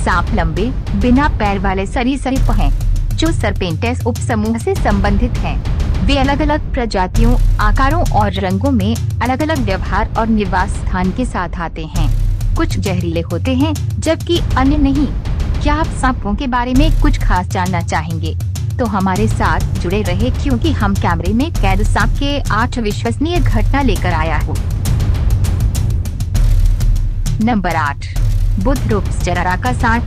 सांप लंबे, बिना पैर वाले सरीसृप हैं, जो सर्पेंटेस उपसमूह से संबंधित हैं। वे अलग अलग प्रजातियों, आकारों और रंगों में अलग अलग व्यवहार और निवास स्थान के साथ आते हैं। कुछ जहरीले होते हैं जबकि अन्य नहीं। क्या आप सांपों के बारे में कुछ खास जानना चाहेंगे? तो हमारे साथ जुड़े रहे, क्योंकि हम कैमरे में कैद सांप के 8 विश्वसनीय घटना लेकर आया हूँ। नंबर 8, बुथरोप्स जराराका सांप।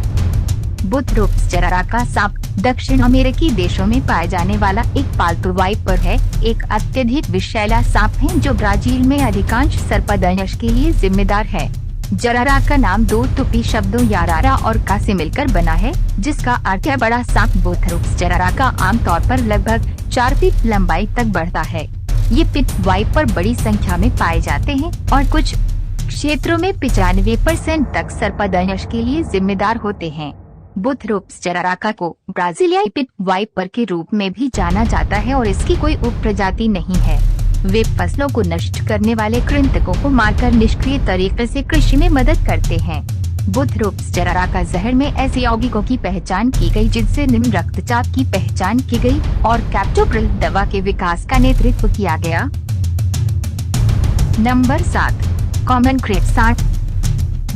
बुथरोप्स जराराका सांप दक्षिण अमेरिकी देशों में पाए जाने वाला एक पालतू वाइपर है। एक अत्यधिक विषैला सांप है जो ब्राजील में अधिकांश सर्पदंश के लिए जिम्मेदार है। जराराका नाम 2 तुपी शब्दों यारारा और का से मिलकर बना है, जिसका अर्थ है बड़ा सांप। बुथरोप्स जराराका आमतौर पर लगभग 4 फीट लंबाई तक बढ़ता है। ये पिट वाइपर बड़ी संख्या में पाए जाते हैं और कुछ क्षेत्रों में 95% तक सर्पदंश के लिए जिम्मेदार होते हैं। बुथरोप्स जराराका को ब्राजीलियाई पिट वाइपर के रूप में भी जाना जाता है और इसकी कोई उपप्रजाति नहीं है। वे फसलों को नष्ट करने वाले कृंतकों को मारकर निष्क्रिय तरीके से कृषि में मदद करते हैं। बुथरोप्स जराराका जहर में ऐसे यौगिकों की पहचान की गई जिनसे निम्न रक्तचाप की पहचान की गई और कैप्टोप्रिल दवा के विकास का नेतृत्व किया गया। नंबर 7, कॉमन क्रेट सांप।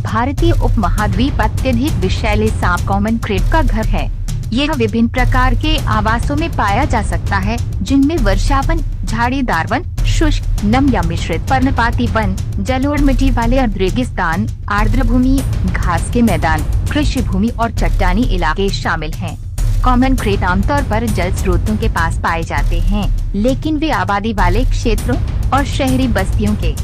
भारतीय उपमहाद्वीप अत्यधिक विषैले सांप कॉमन क्रेट का घर है। यह विभिन्न प्रकार के आवासों में पाया जा सकता है, जिनमें वर्षावन, झाड़ीदार वन, शुष्क, नम या मिश्रित पर्णपाती वन, जलोढ़ मिट्टी वाले अर्ध रेगिस्तान, आर्द्र भूमि, घास के मैदान, कृषि भूमि और चट्टानी इलाके शामिल हैं। कॉमन क्रेट आमतौर पर जल स्रोतों के पास पाए जाते हैं, लेकिन वे आबादी वाले क्षेत्रों और शहरी बस्तियों के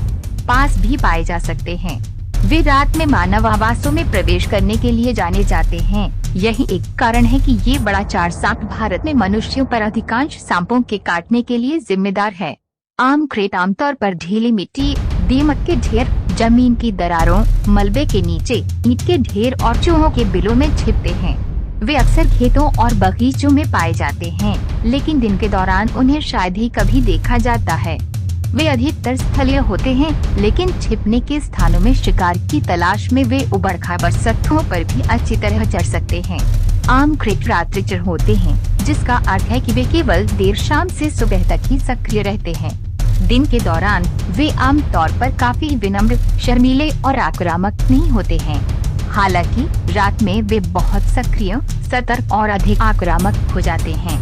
पास भी पाए जा सकते हैं। वे रात में मानव आवासों में प्रवेश करने के लिए जाने जाते हैं। यही एक कारण है कि ये बड़ा चार सांप भारत में मनुष्यों पर अधिकांश सांपों के काटने के लिए जिम्मेदार है। आम क्रेट आमतौर पर ढीली मिट्टी, दीमक के ढेर, जमीन की दरारों, मलबे के नीचे, ईंट के ढेर और चूहों के बिलों में छिपते हैं। वे अक्सर खेतों और बगीचों में पाए जाते हैं, लेकिन दिन के दौरान उन्हें शायद ही कभी देखा जाता है। वे अधिकतर स्थलीय होते हैं, लेकिन छिपने के स्थानों में शिकार की तलाश में वे उबड़-खाबड़ सतहों पर भी अच्छी तरह चढ़ सकते हैं। आम क्रेट रात्रिचर होते हैं, जिसका अर्थ है कि वे केवल देर शाम से सुबह तक ही सक्रिय रहते हैं। दिन के दौरान वे आम तौर पर काफी विनम्र, शर्मीले और आक्रामक नहीं होते हैं। हालांकि रात में वे बहुत सक्रिय, सतर्क और अधिक आक्रामक हो जाते हैं।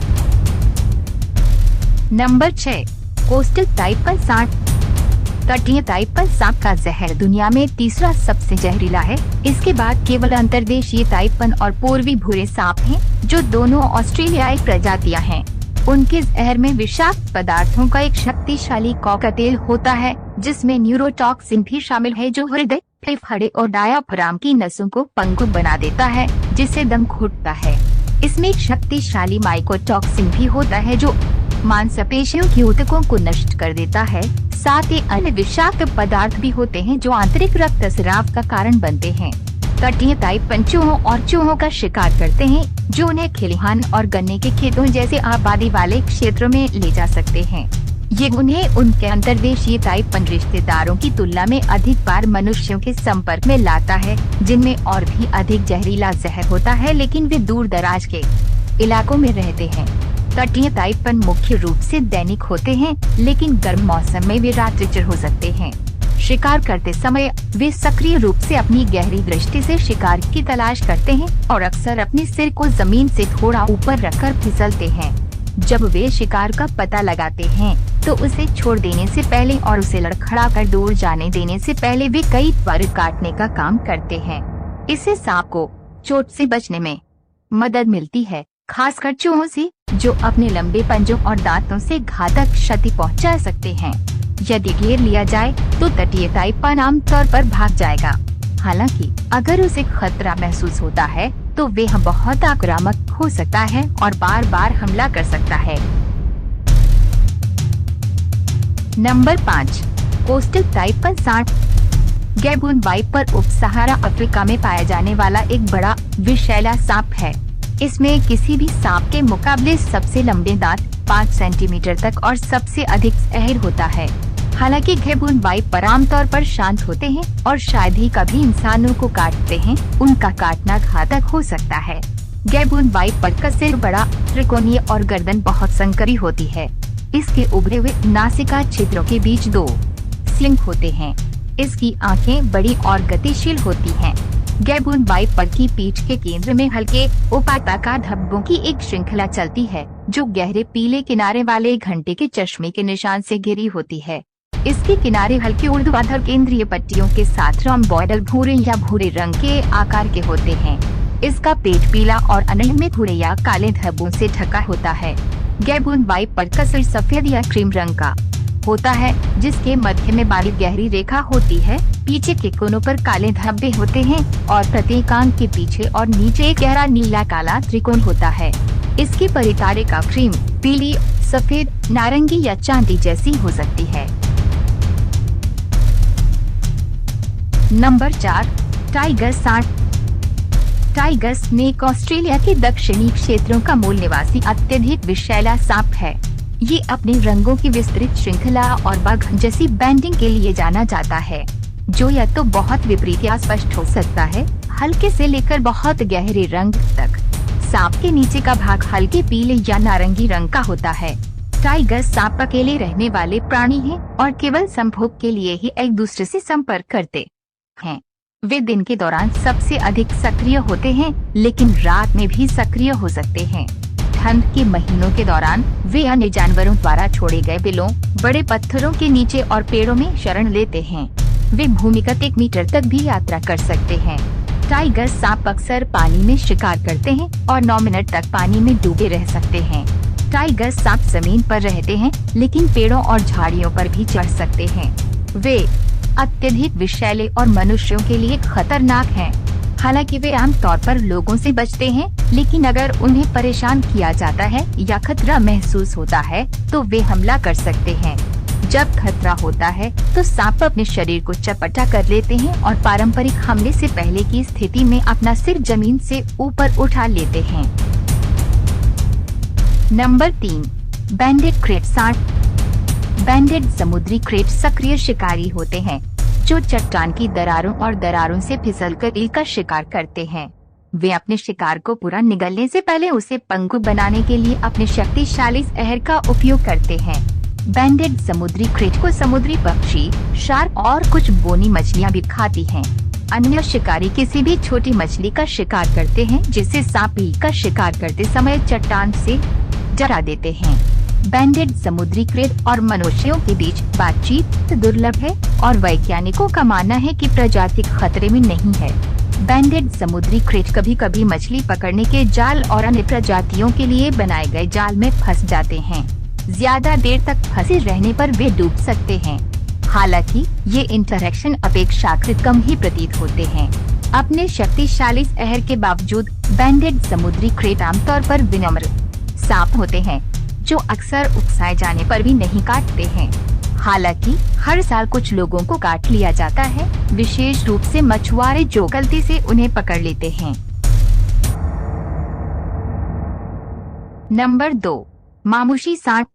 नंबर 6, कोस्टल टाइपन सांप। तटीय टाइपन सांप का जहर दुनिया में तीसरा सबसे जहरीला है। इसके बाद केवल अंतर्देशीय टाइपन और पूर्वी भूरे सांप हैं, जो दोनों ऑस्ट्रेलियाई प्रजातियां हैं। उनके जहर में विषाक्त पदार्थों का एक शक्तिशाली कॉकटेल होता है, जिसमें न्यूरोटॉक्सिन भी शामिल है, जो हृदय, फेफड़े और डायाफ्राम की नसों को पंगु बना देता है, जिससे दम घुटता है। इसमें एक शक्तिशाली माइकोटॉक्सिन भी होता है, जो मांसपेशियों की ऊतकों को नष्ट कर देता है। साथ ही अन्य विषाक्त पदार्थ भी होते हैं, जो आंतरिक रक्तस्राव का कारण बनते हैं। तटीय टाइपन चूहों और चूहों का शिकार करते हैं, जो उन्हें खलिहान और गन्ने के खेतों जैसे आबादी वाले क्षेत्रों में ले जा सकते हैं। ये उन्हें उनके अंतर्देशीय टाइपन रिश्तेदारों की तुलना में अधिक बार मनुष्यों के संपर्क में लाता है, जिनमें और भी अधिक जहरीला जहर होता है, लेकिन वे दूर दराज के इलाकों में रहते हैं। तटीय टाइपन मुख्य रूप से दैनिक होते हैं, लेकिन गर्म मौसम में वे रात्रिचर हो सकते हैं। शिकार करते समय वे सक्रिय रूप से अपनी गहरी दृष्टि से शिकार की तलाश करते हैं और अक्सर अपने सिर को जमीन से थोड़ा ऊपर रखकर फिसलते हैं। जब वे शिकार का पता लगाते हैं, तो उसे छोड़ देने से पहले और उसे लड़खड़ाकर दूर जाने देने से पहले वे कई बार काटने का काम करते हैं। इससे सांप को चोट से बचने में मदद मिलती है, खासकर चूहों से, जो अपने लंबे पंजों और दांतों से घातक क्षति पहुंचा सकते हैं। यदि घेर लिया जाए तो तटीय टाइपन आमतौर पर भाग जाएगा। हालांकि अगर उसे खतरा महसूस होता है, तो वह बहुत आक्रामक हो सकता है और बार बार हमला कर सकता है। नंबर 5, कोस्टल टाइपन सांप। गैबून वाइपर उप सहारा अफ्रीका में पाया जाने वाला एक बड़ा विषैला सांप है। इसमें किसी भी सांप के मुकाबले सबसे लंबे दांत, 5 सेंटीमीटर तक, और सबसे अधिक जहर होता है। हालांकि गेबून वाइपर आमतौर पर शांत होते हैं और शायद ही कभी इंसानों को काटते हैं, उनका काटना घातक हो सकता है। गेबून वाइपर का सिर बड़ा, त्रिकोणीय और गर्दन बहुत संकरी होती है। इसके उभरे हुए नासिका छिद्रों के बीच 2 स्लिंग होते हैं। इसकी आंखें बड़ी और गतिशील होती हैं। गेबून वाइपर की पीठ के केंद्र में हल्के उपाताकार धब्बों की एक श्रृंखला चलती है, जो गहरे पीले किनारे वाले घंटे के चश्मे के निशान से घिरी होती है। इसके किनारे हल्के ऊर्ध्वाधर केंद्रीय पट्टियों के साथ रोम्बॉइडल भूरे या भूरे रंग के आकार के होते हैं। इसका पेट पीला और अनियमित भूरे या काले धब्बों से ढका होता है। गेबून वाइपर का सिर सफेद या क्रीम रंग का होता है, जिसके मध्य में बारीक गहरी रेखा होती है। पीछे के कोनों पर काले धब्बे होते हैं और प्रत्येक आंख के पीछे और नीचे एक गहरा नीला काला त्रिकोण होता है। इसकी परितारिका क्रीम, पीली, सफेद, नारंगी या चांदी जैसी हो सकती है। नंबर 4, टाइगर सांप। टाइगर स्नेक ऑस्ट्रेलिया के दक्षिणी क्षेत्रों का मूल निवासी अत्यधिक विषैला सांप है। ये अपने रंगों की विस्तृत श्रृंखला और बाघ जैसी बैंडिंग के लिए जाना जाता है, जो या तो बहुत विपरीत या स्पष्ट हो सकता है, हल्के से लेकर बहुत गहरे रंग तक। सांप के नीचे का भाग हल्के पीले या नारंगी रंग का होता है। टाइगर सांप अकेले रहने वाले प्राणी हैं और केवल संभोग के लिए ही एक दूसरे से संपर्क करते हैं। वे दिन के दौरान सबसे अधिक सक्रिय होते हैं, लेकिन रात में भी सक्रिय हो सकते हैं। ठंड के महीनों के दौरान वे अन्य जानवरों द्वारा छोड़े गए बिलों, बड़े पत्थरों के नीचे और पेड़ों में शरण लेते हैं। वे भूमिगत 1 मीटर तक भी यात्रा कर सकते हैं। टाइगर सांप अक्सर पानी में शिकार करते हैं और 9 मिनट तक पानी में डूबे रह सकते हैं। टाइगर सांप जमीन पर रहते हैं, लेकिन पेड़ों और झाड़ियों पर भी चढ़ सकते हैं। वे अत्यधिक विषैले और मनुष्यों के लिए खतरनाक हैं। हालांकि वे आमतौर पर लोगों से बचते हैं, लेकिन अगर उन्हें परेशान किया जाता है या खतरा महसूस होता है तो वे हमला कर सकते हैं। जब खतरा होता है तो सांप अपने शरीर को चपटा कर लेते हैं और पारंपरिक हमले से पहले की स्थिति में अपना सिर जमीन से ऊपर उठा लेते हैं। नंबर 3, बैंडेड क्रेट सांप। बैंडेड समुद्री क्रेट सक्रिय शिकारी होते हैं, जो चट्टान की दरारों और दरारों से फिसलकर ईल का शिकार करते हैं। वे अपने शिकार को पूरा निगलने से पहले उसे पंगु बनाने के लिए अपने शक्तिशाली जहर का उपयोग करते हैं। बैंडेड समुद्री क्रेट को समुद्री पक्षी, शार्क और कुछ बोनी मछलियां भी खाती हैं। अन्य शिकारी किसी भी छोटी मछली का शिकार करते हैं, जिसे सांप ईल का शिकार करते समय चट्टान से डरा देते हैं। बैंडेड समुद्री क्रेट और मनुष्यों के बीच बातचीत दुर्लभ है और वैज्ञानिकों का मानना है कि प्रजाति खतरे में नहीं है। बैंडेड समुद्री क्रेट कभी कभी मछली पकड़ने के जाल और अन्य प्रजातियों के लिए बनाए गए जाल में फंस जाते हैं। ज्यादा देर तक फंसे रहने पर वे डूब सकते हैं। हालांकि ये इंटरैक्शन अपेक्षाकृत कम ही प्रतीत होते हैं। अपने शक्तिशाली जहर के बावजूद बैंडेड समुद्री क्रेट आमतौर पर विनम्र सांप होते हैं, जो अक्सर उकसाए जाने पर भी नहीं काटते हैं। हालांकि हर साल कुछ लोगों को काट लिया जाता है, विशेष रूप से मछुआरे जो गलती से उन्हें पकड़ लेते हैं। नंबर 2, मामुशी सांप।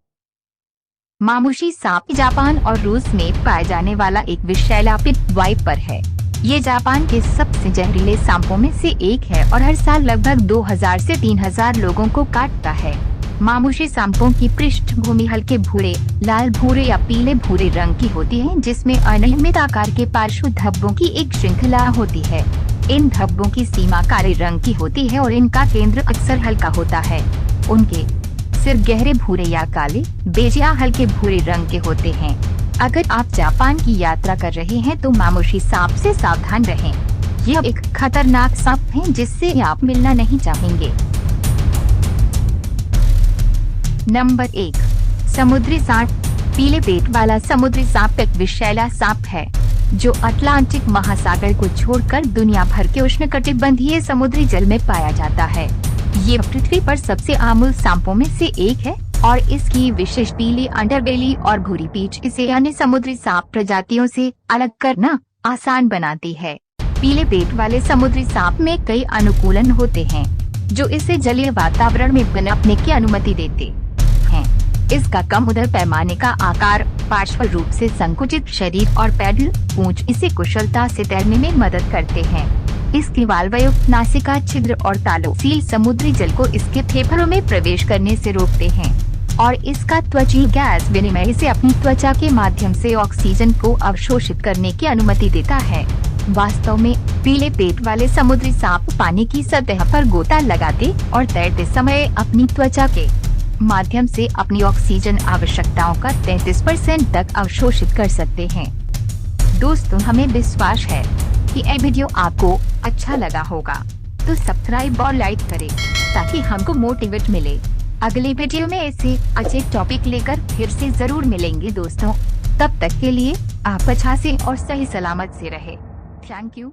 मामुशी सांप जापान और रूस में पाए जाने वाला एक विषैला पिट वाइपर है। ये जापान के सबसे जहरीले सांपों में से एक है और हर साल लगभग 2000 से 3000 लोगों को काटता है। मामुशी सांपों की पृष्ठभूमि हल्के भूरे, लाल भूरे या पीले भूरे रंग की होती है, जिसमें अनियमित आकार के पार्श्व धब्बों की एक श्रृंखला होती है। इन धब्बों की सीमा काले रंग की होती है और इनका केंद्र अक्सर हल्का होता है। उनके सिर गहरे भूरे या काले, बेज या हल्के भूरे रंग के होते हैं। अगर आप जापान की यात्रा कर रहे हैं तो मामुशी सांप से सावधान रहें। यह एक खतरनाक सांप है जिससे आप मिलना नहीं चाहेंगे। नंबर 1, समुद्री सांप। पीले पेट वाला समुद्री सांप एक विषैला सांप है, जो अटलांटिक महासागर को छोड़कर दुनिया भर के उष्णकटिबंधीय समुद्री जल में पाया जाता है। ये पृथ्वी पर सबसे आमूल सांपों में से एक है और इसकी विशेष पीली अंडरबेली और भूरी पीठ इसे अन्य समुद्री सांप प्रजातियों से अलग करना आसान बनाती है। पीले पेट वाले समुद्री सांप में कई अनुकूलन होते हैं, जो इसे जलीय वातावरण में पनपने की अनुमति देते हैं। इसका कम उदर पैमाने का आकार पार्श्व रूप से संकुचित शरीर और पैडल पूंछ इसे कुशलता से तैरने में मदद करते हैं। इसकी वाल्वयुक्त नासिका छिद्र और तालों सील समुद्री जल को इसके फेफड़ों में प्रवेश करने से रोकते हैं और इसका त्वचीय गैस विनिमय इसे अपनी त्वचा के माध्यम से ऑक्सीजन को अवशोषित करने की अनुमति देता है। वास्तव में पीले पेट वाले समुद्री सांप पानी की सतह पर गोता लगाते और तैरते समय अपनी त्वचा के माध्यम से अपनी ऑक्सीजन आवश्यकताओं का 33% तक अवशोषित कर सकते हैं। दोस्तों, हमें विश्वास है कि यह वीडियो आपको अच्छा लगा होगा, तो सब्सक्राइब और लाइक करें ताकि हमको मोटिवेट मिले। अगले वीडियो में ऐसे अच्छे टॉपिक लेकर फिर से जरूर मिलेंगे दोस्तों। तब तक के लिए आप अच्छा से और सही सलामत से रहे। Thank you.